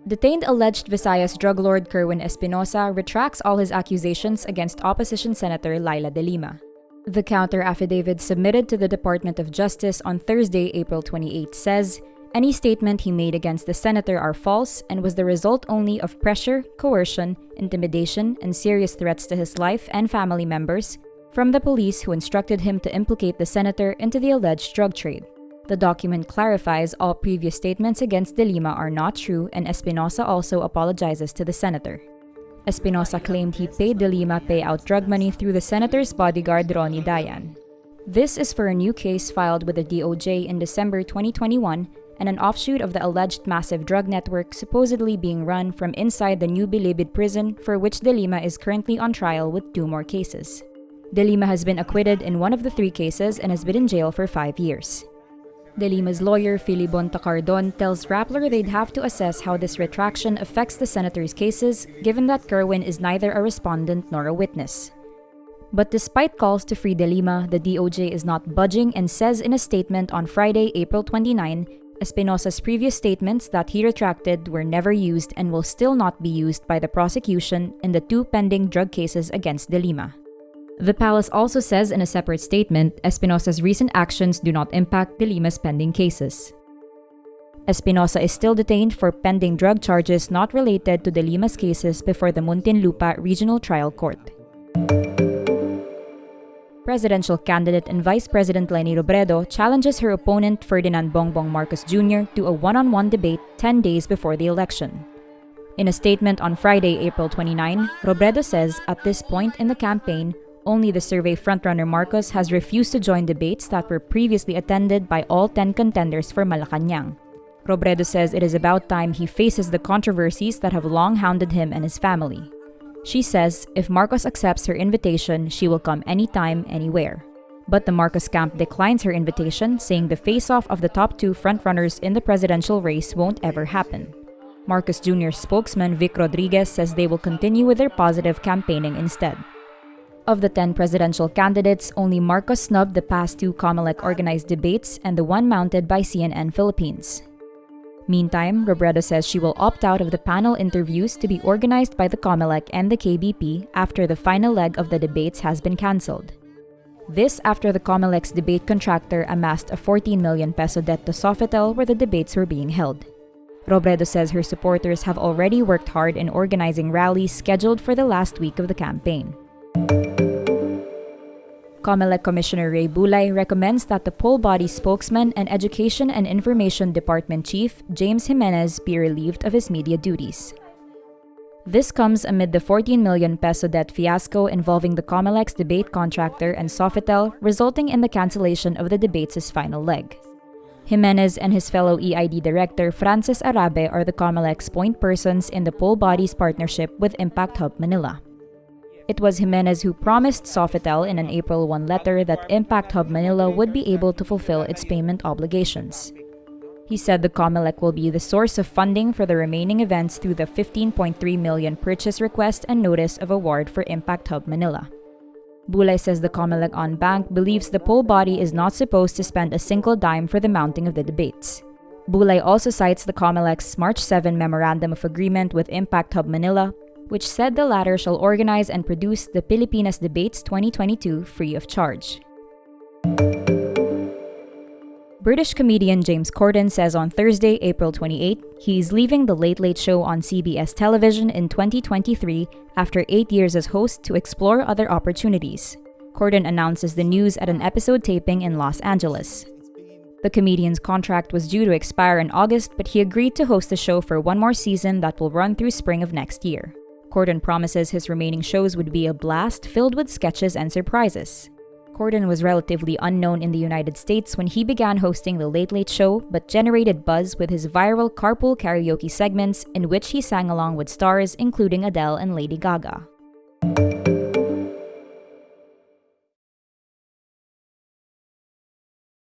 Detained alleged Visayas drug lord Kerwin Espinosa retracts all his accusations against opposition Senator Laila de Lima. The counter-affidavit submitted to the Department of Justice on Thursday, April 28, says, any statement he made against the senator are false and was the result only of pressure, coercion, intimidation, and serious threats to his life and family members from the police who instructed him to implicate the senator into the alleged drug trade. The document clarifies all previous statements against de Lima are not true, and Espinosa also apologizes to the senator. Espinosa claimed he paid de Lima pay out drug money through the senator's bodyguard Ronnie Dayan. This is for a new case filed with the DOJ in December 2021 and an offshoot of the alleged massive drug network supposedly being run from inside the New Bilibid prison, for which de Lima is currently on trial with 2 more cases. De Lima has been acquitted in 1 of the 3 cases and has been in jail for 5 years. De Lima's lawyer, Filibon Corden, tells Rappler they'd have to assess how this retraction affects the senator's cases, given that Kerwin is neither a respondent nor a witness. But despite calls to free de Lima, the DOJ is not budging and says in a statement on Friday, April 29, Espinosa's previous statements that he retracted were never used and will still not be used by the prosecution in the 2 pending drug cases against de Lima. The palace also says in a separate statement, Espinosa's recent actions do not impact de Lima's pending cases. Espinosa is still detained for pending drug charges not related to de Lima's cases before the Muntinlupa Regional Trial Court. Presidential candidate and Vice President Leni Robredo challenges her opponent Ferdinand Bongbong Marcos Jr. to a one-on-one debate 10 days before the election. In a statement on Friday, April 29, Robredo says at this point in the campaign, only the survey frontrunner Marcos has refused to join debates that were previously attended by all 10 contenders for Malacanang. Robredo says it is about time he faces the controversies that have long hounded him and his family. She says if Marcos accepts her invitation, she will come anytime, anywhere. But the Marcos camp declines her invitation, saying the face-off of the top 2 frontrunners in the presidential race won't ever happen. Marcos Jr.'s spokesman Vic Rodriguez says they will continue with their positive campaigning instead. Of the 10 presidential candidates, only Marcos snubbed the past 2 Comelec organized debates and the one mounted by CNN Philippines. Meantime, Robredo says she will opt out of the panel interviews to be organized by the Comelec and the KBP after the final leg of the debates has been cancelled. This after the Comelec's debate contractor amassed a 14 million peso debt to Sofitel where the debates were being held. Robredo says her supporters have already worked hard in organizing rallies scheduled for the last week of the campaign. Comelec Commissioner Ray Bulay recommends that the poll body spokesman and Education and Information Department Chief James Jimenez be relieved of his media duties. This comes amid the 14 million peso debt fiasco involving the Comelec's debate contractor and Sofitel, resulting in the cancellation of the debates' final leg. Jimenez and his fellow EID director Francis Arabe are the Comelec's point persons in the poll body's partnership with Impact Hub Manila. It was Jimenez who promised Sofitel in an April 1 letter that Impact Hub Manila would be able to fulfill its payment obligations. He said the Comelec will be the source of funding for the remaining events through the 15.3 million purchase request and notice of award for Impact Hub Manila. Bulay says the Comelec on Bank believes the poll body is not supposed to spend a single dime for the mounting of the debates. Bulay also cites the Comelec's March 7 Memorandum of Agreement with Impact Hub Manila, which said the latter shall organize and produce the Pilipinas Debates 2022 free of charge. British comedian James Corden says on Thursday, April 28, he is leaving The Late Late Show on CBS television in 2023 after 8 years as host to explore other opportunities. Corden announces the news at an episode taping in Los Angeles. The comedian's contract was due to expire in August, but he agreed to host the show for 1 more season that will run through spring of next year. Corden promises his remaining shows would be a blast filled with sketches and surprises. Corden was relatively unknown in the United States when he began hosting The Late Late Show, but generated buzz with his viral carpool karaoke segments in which he sang along with stars including Adele and Lady Gaga.